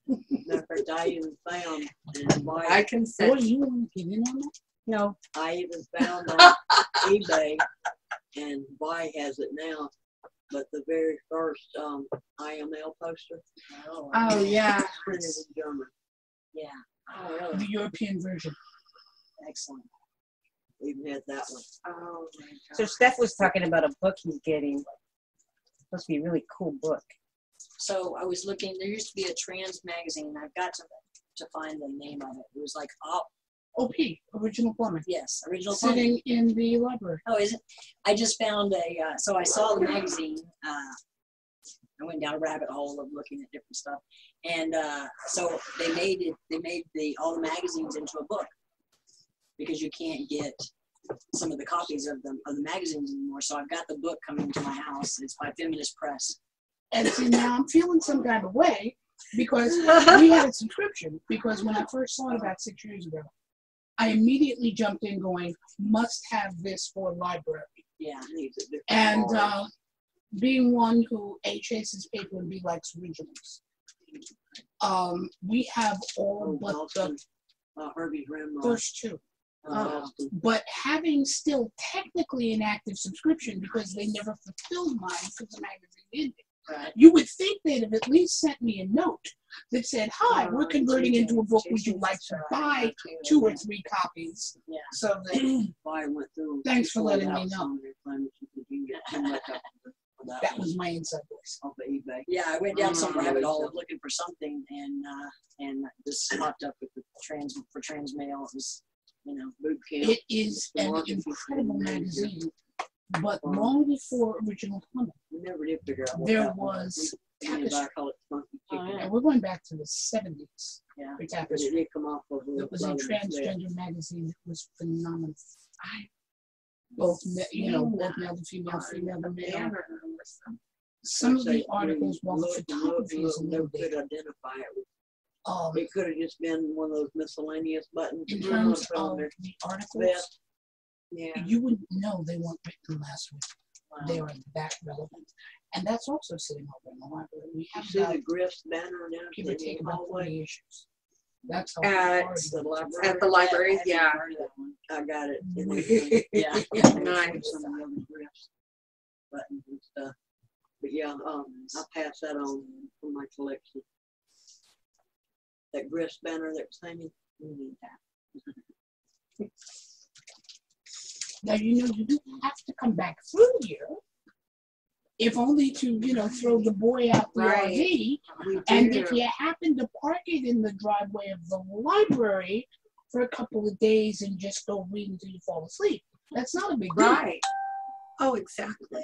Matter of fact, I even found, and I can say. Boy, you want to get in on that? No. I even found on eBay, and Vi has it now, but the very first IML poster. Oh, yeah. Printed in German. Yeah. Oh, really? The European version. Excellent. We even had that one. Oh, my God. So Steph was talking about a book he's getting. Supposed to be a really cool book. So I was looking, there used to be a trans magazine. I've got to find the name of it. It was like, OP, Original Plumbing. yes, original Sitting in the library. Oh, is it? I just found so I saw the magazine. I went down a rabbit hole of looking at different stuff. And so they made all the magazines into a book because you can't get some of the copies of the magazines anymore. So I've got the book coming to my house. It's by Feminist Press. And see, now I'm feeling some kind of way because we had a subscription. Because when I first saw it about 6 years ago, I immediately jumped in going, must have this for library. Yeah. And being one who A, chases paper and B, likes originals, we have all but Boston, Herbie's Ramrod. first two. Boston. But having still technically an active subscription because they never fulfilled mine because the magazine ended. Right. You would think they'd have at least sent me a note that said, hi, we're converting into a book. Would you like to buy 2 or 3 copies? Yeah. So that, Vi went through. Thanks for letting me out know. some of their claims because you can get too much up for that was my inside voice. off of eBay. Yeah, I went down some rabbit hole looking for something, and this popped up with the trans mail. It was, Boot camp. It is an incredible magazine, but long before Original Plumbing, We never did figure out what there that was Anybody tapestry. call it funky chicken. And we're going back to the 70s Yeah. for But it tapestry. did come off of It was a Southern transgender magazine that was phenomenal. Both male to female, female to male. Some of the articles, while the photography is a little could bit, identify it. It could have just been one of those miscellaneous buttons. in that you wanna terms put on of there. the articles, Vest. Yeah. you wouldn't know they weren't written last week. Wow. They are that relevant. And that's also sitting over in the library. We You have see about, the grist banner now? give or take, about 40 issues. That's how At hard the library. At the library, I yeah. heard of that one. I got it. Yeah. Nice. Some of the other grist buttons and stuff. But yeah, I passed that on from my collection. That grist banner that was hanging, we need that. Now, you do have to come back through here, if only to, throw the boy out the Right. RV. We And do. if you happen to park it in the driveway of the library for a couple of days and just go read until you fall asleep, that's not a big deal. Right. Oh, exactly.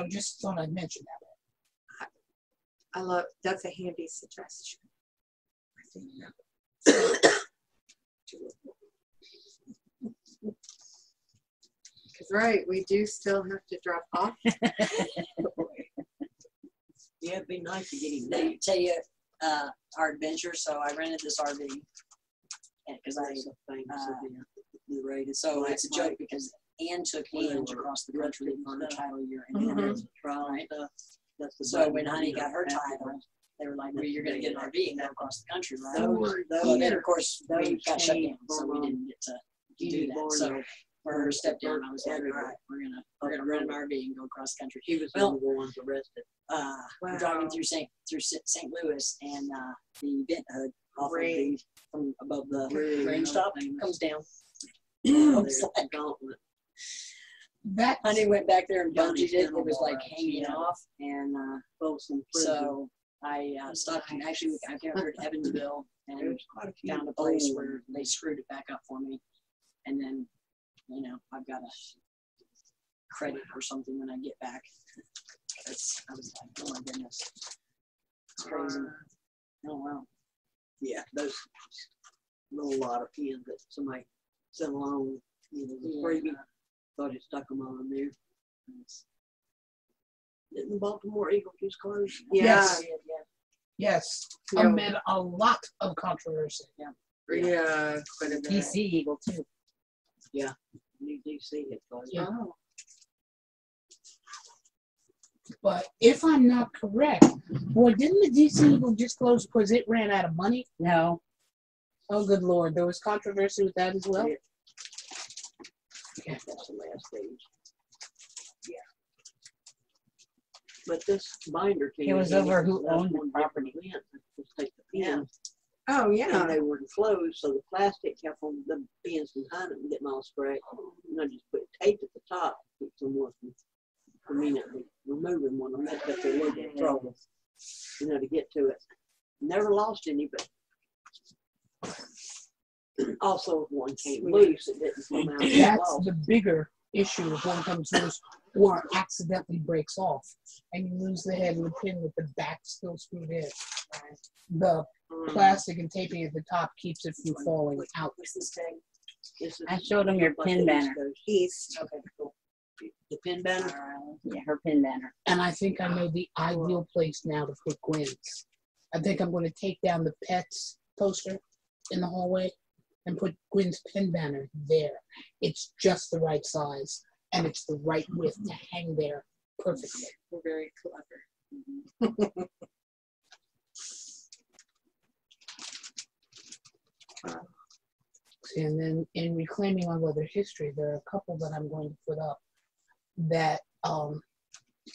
Just thought I'd mention that. I love, that's a handy suggestion. I think that. Because, right, we do still have to drop off. Yeah, it'd be nice to get him Let back. me tell you our adventure. So I rented this RV because The rated. so it's a joke because Ann took Ange across the country on her title year, and Mhm. That's the trial and stuff. That's the so button when that Honey you got her have to title, press. they were like, "Well, you're going to get an RV and go across the country, right?" Those Well, then of course we those got shut came down, so we from, didn't get to do Easy that. Barn So there. for her to step down, I was like, "All right, we're gonna rent an RV and go across the country." He was Well, one of the ones arrested. We're driving through St. Louis, and the vent hood off of the from above the range stop comes down. There's a gauntlet. That's Honey went back there and Johnny's bungeed it. It Dental was Bar, like hanging yeah. off, and Folsom Prison. so I stopped. And actually, I came up here to Evansville and There's quite a few found a place old where they screwed it back up for me, and then I've got a credit or something when I get back. I was like, oh my goodness, it's crazy. Oh wow. Yeah, those little lot of pins that somebody sent along, the freebie. Thought it stuck them on there. Didn't the Baltimore Eagle just close? Yes. Yeah. yes, Yeah. amid a lot of controversy. Yeah, quite a bit. DC Eagle too. New DC had closed. Yeah. Oh. But if I'm not correct, boy, didn't the DC Eagle just close because it ran out of money? No. Oh, good Lord. There was controversy with that as well? Yeah, that's the last page. Yeah. But this binder came. It was in over handy who because I owned the wanted property. different pens. I could just take the pen. Oh, yeah. And they were closed, so the plastic kept on the pins behind it and getting all scratched. And I just put tape at the top to keep them working. Immediately removing one of them. That's a little bit of trouble, to get to it. Never lost any, but also if one came loose, it didn't come out. That's the bigger issue if one comes loose or accidentally breaks off and you lose the head of the pin with the back still screwed in. The plastic and taping at the top keeps it from falling out. What's this tag? I showed them your pin banner. East. Okay, cool. The pin banner? Yeah, her pin banner. And I think I know the ideal place now to put Gwen's. I think I'm going to take down the pets poster in the hallway and put Gwen's pin banner there. It's just the right size and it's the right width to hang there perfectly. We're very clever. And then in reclaiming our leather history, there are a couple that I'm going to put up that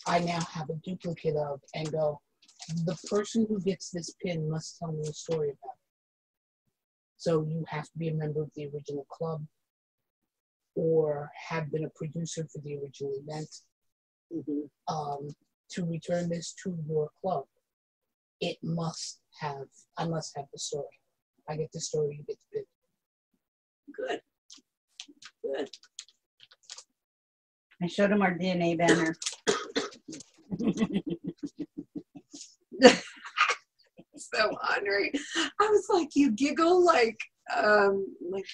I now have a duplicate of and go, the person who gets this pin must tell me a story about it. So you have to be a member of the original club or have been a producer for the original event to return this to your club. I must have the story. I get the story, you get the pin. Good. Good. I showed him our DNA banner. So Andre, I was like, you giggle like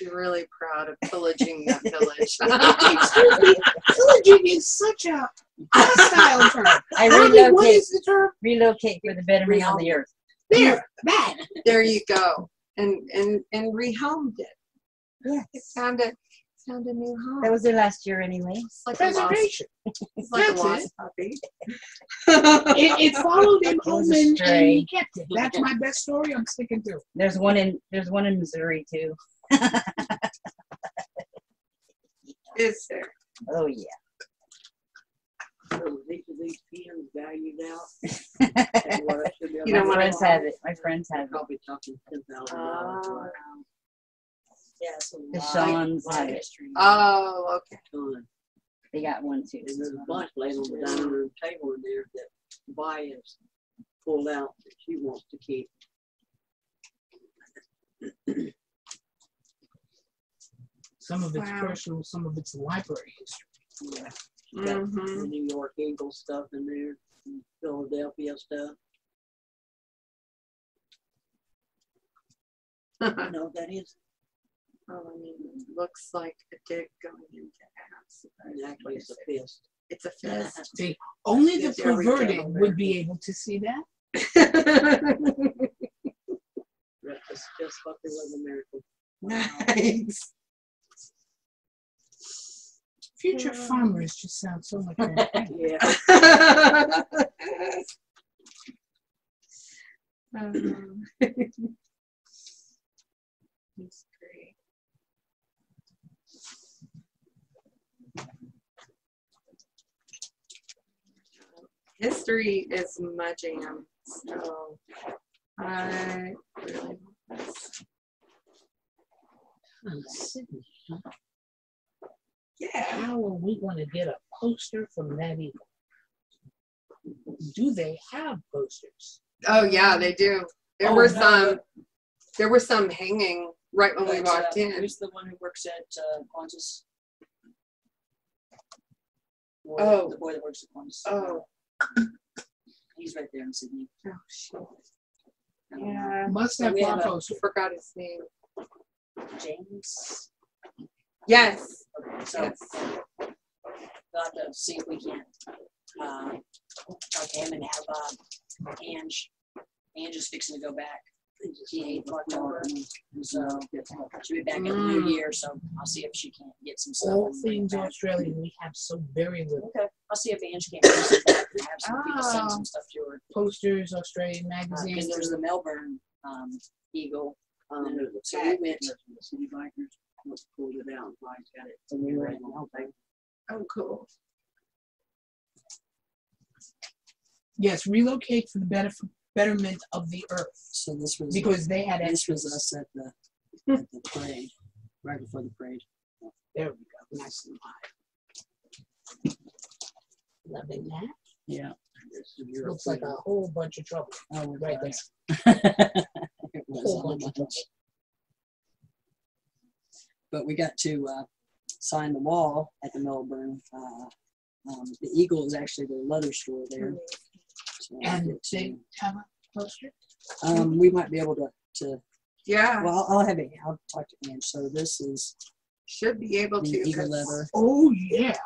you're really proud of pillaging that village. Excuse me, pillaging is such a hostile term. I What is the term? relocate for the betterment of the earth. There, that. There you go. And rehomed it. Yeah. It found a new home. That was there last year anyway. It's like Preservation. it's like That's a lost it. puppy. It followed him It was home a and stray. he kept it. That's my best story. I'm sticking to. There's one in Missouri too. Is there? Oh yeah. So these pins valued out. And what I should be You don't My wanna- friends have it. My friends have it. Probably talking $10,000. Oh. Yeah, so The Sean's have it. history. Oh, okay. Ton. They got one too. And there's a bunch laying on the dining room table in there that Vi has pulled out that she wants to keep. Some of it's Wow. personal, some of it's library history. Yeah. She's got the Mhm. New York Eagle stuff in there, and Philadelphia stuff. I know what that is. Oh, I mean, it looks like a dick going into ass. Actually, it's a fist. It's a fist. See, only the It's every perverted gentleman. would be able to see that. That's just what they live in America. Nice. Future farmers just sound so much more fun. Yeah. That's great. History is my jam, so I really love this. Sydney, huh? Yeah. How are we going to get a poster from that eagle? Do they have posters? Oh yeah, they do. There Oh, were no. some hanging right when we walked in. Who's the one who works at Qantas? Oh. The boy that works at Qantas. Oh. He's right there in Sydney. Oh shit. I don't know. Yeah. Must have We have our a- poster. I forgot his name. James. Yes. Okay, so Yes. got to see if we can talk to him and have Ange. Ange is fixing to go back. She hates October, so she'll be back in the new year. So I'll see if she can't get some stuff. All and bring it things back. Australian, we have so very little. Okay. I'll see if Ange can't post it back and have some people send some stuff to her. Posters, Australian Because magazines. there's the Melbourne Eagle. And there's a So we pack went. from the city bikers. Let's pull it out. Mike's got it. So we were in Melbourne. Oh, cool. Yes, relocate for the betterment of the earth. So this was Because they had this was extras. us at the parade, right before the parade. There we go. Nice and high. Loving that. Yeah. This is your Looks like a whole bunch of trouble. Oh, Right there. It was Whole a whole bunch of bunch. But we got to sign the wall at the Melbourne. The Eagle is actually the leather store there. So And get to- they have a poster? we might be able to. Yeah, Well, I'll have it. I'll talk to Ange. So this is should be able the to. Eagle 'cause- leather Oh, yeah.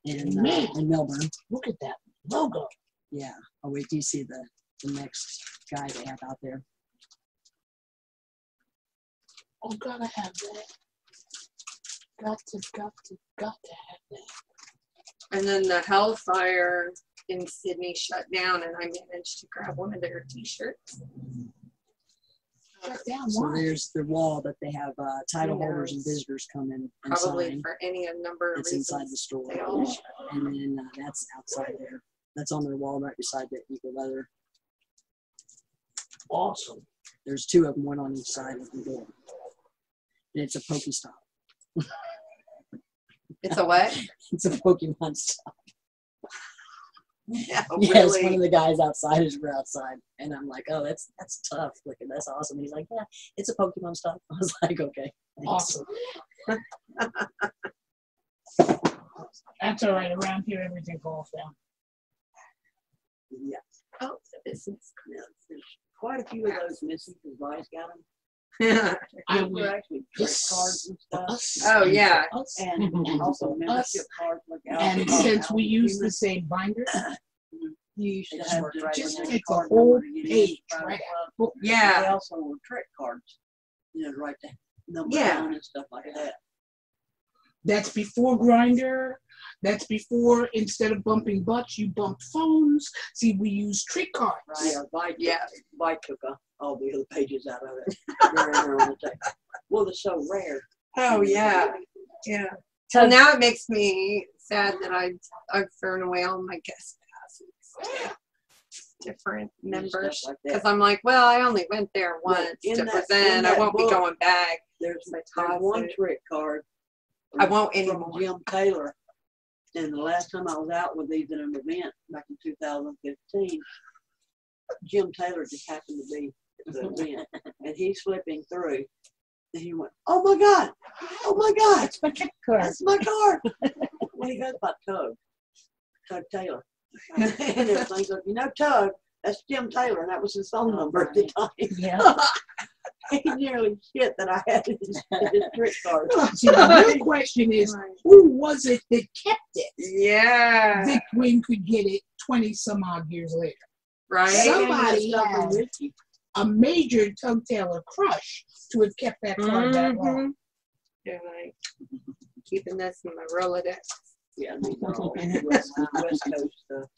in Man. Melbourne. Look at that logo. Yeah. Oh wait, do you see the next guy they have out there? Oh, gotta have that. Got to have that. And then the Hellfire in Sydney shut down, and I managed to grab one of their T-shirts. Shut down. So Why? there's the wall that they have title Who holders and knows? visitors come in and Probably sign. for any number of It's reasons. inside the store. They all shut. And then that's outside there. That's on their wall right beside the Eagle leather. Awesome. There's two of them, one on each side of the door. And it's a Pokestop. It's a what? It's a Pokemon stop. Yeah, Yes, one really. of the guys outside is outside. And I'm like, oh, that's tough. Look, that's awesome. He's like, yeah, it's a Pokemon stop. I was like, okay. Thanks. Awesome. That's all right. Around here, everything falls down. Yeah. Oh, it's a business. Yeah, there's quite a few of those missing because Vice got them. I Those were went. actually credit cards and stuff. Us. Oh, yeah. Us. And also Us. membership cards like And alcohol, since we use the alcohol. same binder, You used It to just have worked to right just in there. take the card whole number to get in, page private right club. They Yeah. also were trick cards. You know, write the number Yeah. down and stuff like that. that's before Grinder. That's before, instead of bumping butts, you bumped phones. See, we use trick cards. Yeah, Yeah. Vi took all the other pages out of it. They're in there on the tape. Well, they're so rare. Oh, yeah. Yeah. So now it makes me sad that I've thrown away all my guest passes. Different and members. stuff like Because that. I'm like, well, I only went there once in to that- present. in I that won't book, be going back. There's I one toss it. trick card. I won't from anymore. Jim Taylor. And the last time I was out with these at an event back in 2015, Jim Taylor just happened to be at the event, and he's flipping through, and he went, "Oh my God! Oh my God! That's my trick card. That's my card!" Well, he goes by Tug Taylor, and everything's like, Tug, that's Jim Taylor, and that was his phone number at the time. Yeah. He nearly shit that I had his trick card. See, the real question is, who was it that kept it? Yeah. That Gwen could get it 20 some odd years later. Right? Somebody Stuff from had Richie. a major Tug Taylor crush to have kept that card that long. They're like, keeping this in my Rolodex. Yeah, these are all West Coast stuff.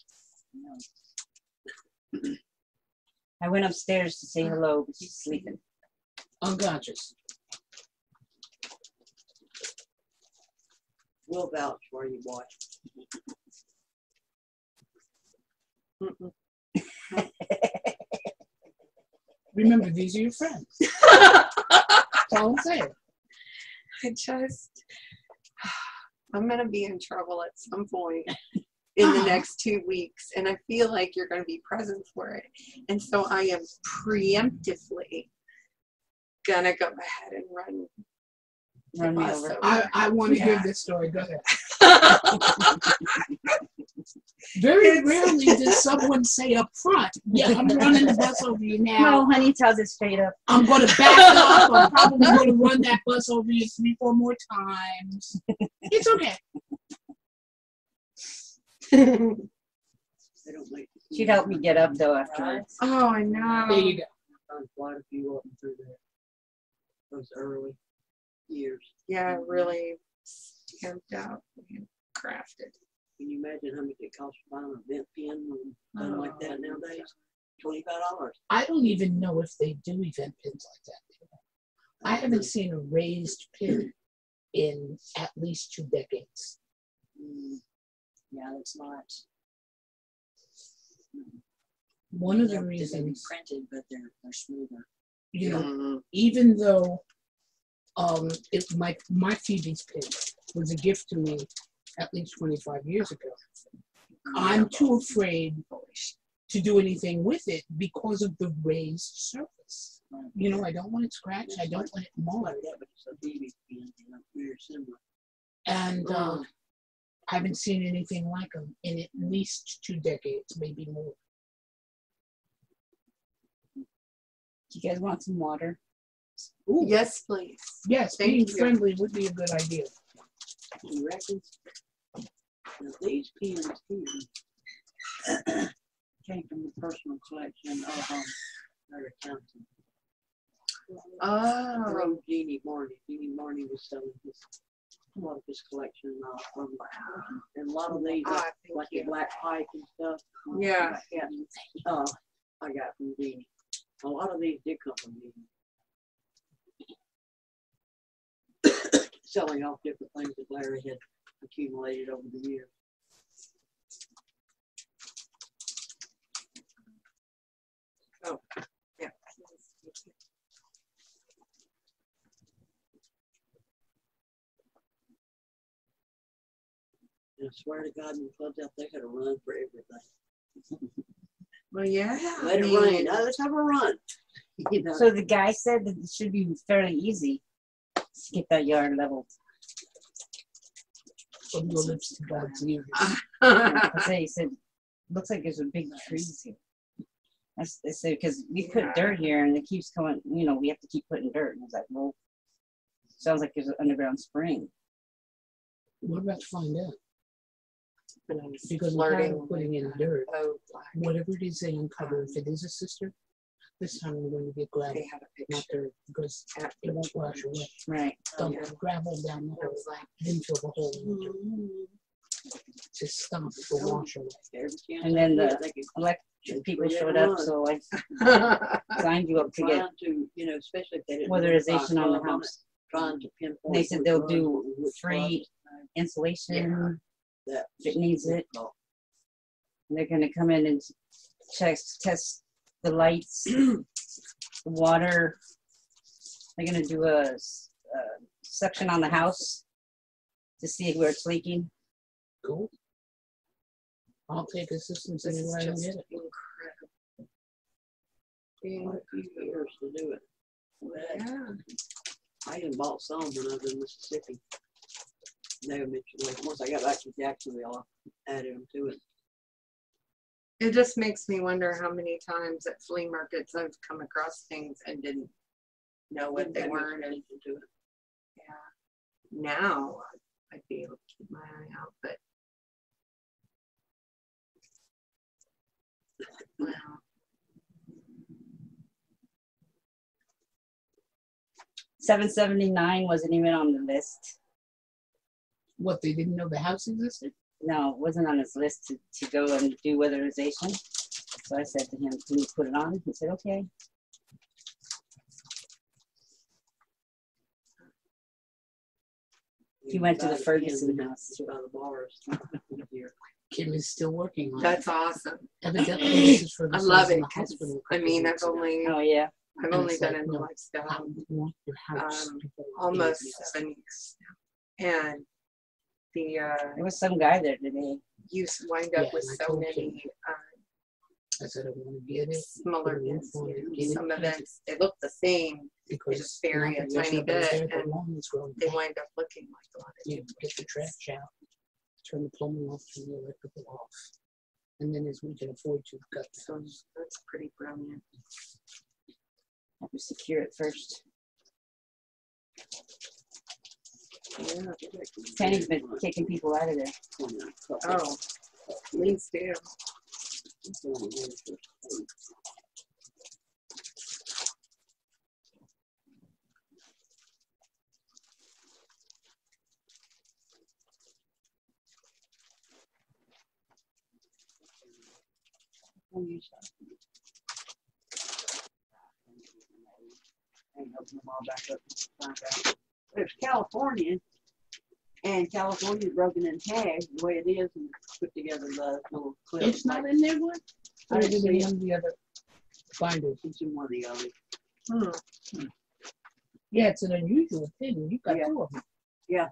I went upstairs to say hello, but she's sleeping. Unconscious. We'll vouch for you, boy. Remember, these are your friends. That's all I'm saying. I'm going to be in trouble at some point in the next 2 weeks, and I feel like you're going to be present for it. And so I am preemptively going to go ahead and run Run me bus over. I want to Yeah. hear this story. Go ahead. Very rarely does someone say up front, yeah, I'm running the bus over you now. No, honey, tells it straight up. I'm going to back up. I'm probably going to run that bus over you 3-4 more times. It's okay. They don't make She'd help me get up though afterwards. Oh, I There know. you go. I found quite a few of them through there. Those early years. Yeah, really stamped out and crafted. Can you imagine how much it costs to buy an event pin done like that nowadays? $25. I don't even know if they do event pins like that. I haven't seen a raised pin in at least 2 decades. Yeah, it's not. One of the They may be reasons, printed, but they're smoother. you know, even though my Phoebe's pin was a gift to me at least 25 years ago, I'm too afraid to do anything with it because of the raised surface. You know, I don't want it scratched. I don't want it marred. And I haven't seen anything like them in at least 2 decades, maybe more. Do you guys want some water? Ooh. Yes, please. Yes, Thank being you. friendly would be a good idea. You reckon? Now, these pins here came from the personal collection of our accountant. Oh. Jeannie Marnie. Jeannie Marnie was selling a lot of his collection from and a lot of these, Thank like you. the black pipe and stuff. Yeah. I got from Jeannie. A lot of these did come from Jeannie. Selling off different things that Larry had accumulated over the years. Oh, yeah. And I swear to God, in the clubs out there had a run for everything. Well, yeah. Let it rain. Oh, let's have a run. You know? So the guy said that it should be fairly easy to get that yard leveled. From your lips to God's ears. He said, looks like there's a big trees here. I said, because we put dirt here and it keeps coming, you know, we have to keep putting dirt. And I was like, well, sounds like there's an underground spring. We're about to find out. Because Flirting we're putting in dirt. Oh, black. Whatever it is they uncover, if it is a sister, this time we're going to get gravel, They have a not picture. dirt, because it won't wash away. Right. Dump Yeah. gravel down the I hole, was like, then fill the hole in the dirt. To stop the wash away. Every chance And they then get, the they can electric people Yeah, showed up, run. so I signed you up to get trying to, you know, especially if they didn't weatherization on the it, house. trying to pinpoint. They said which they'll runs do were which free clubs. insulation That if it needs it. And they're going to come in and test the lights, the water. They're going to do a suction on the house to see where it's leaking. Cool. I'll take assistance this is anywhere I can just get it. incredible. Well, a few years to do it. Yeah. I even bought some when I was in Mississippi. They eventually, once I got back to Jacksonville, I added them to it. It just makes me wonder how many times at flea markets I've come across things and didn't know what they were. And To it. yeah, now I'd be able to keep my eye out, but wow. $779 wasn't even on the list. What, they didn't know the house existed? No, it wasn't on his list to go and do weatherization. So I said to him, can you put it on? He said, okay. He went to the Ferguson house too. By the bars. Here. Kim is still working on it. That's awesome. Evidently, Mrs. I Ferguson love was in it. the 'Cause, hospital a I couple mean, weeks ago. Oh yeah. I've And only it's done like, in no, lifestyle I would want your house. before almost anything else. 7 years now, and the There was some guy there today. you wind up Yeah, with and I so told many I said, I want to get it. smaller put a roof events. on it, You know, get it some painted, events they look the same, because just vary not a that there's tiny nobody bit, there, but and lawn is growing they back. wind up looking like a lot of You get the trash out, turn the plumbing off, turn the electrical off, and then as we can afford to cut the So house. that's pretty brilliant. Have to secure it first. Yeah. Penny's been kicking people out of there. Oh, please do. I'll use that. I ain't open them all back up and find out. But it's California, and California's broken in half the way it is, and put together the little clips. It's not in there, one? I Or didn't is it see in it. one of the other binders? It's in one of the others. Hmm. Yeah, it's an unusual thing. You got Yeah. two of them. Yeah,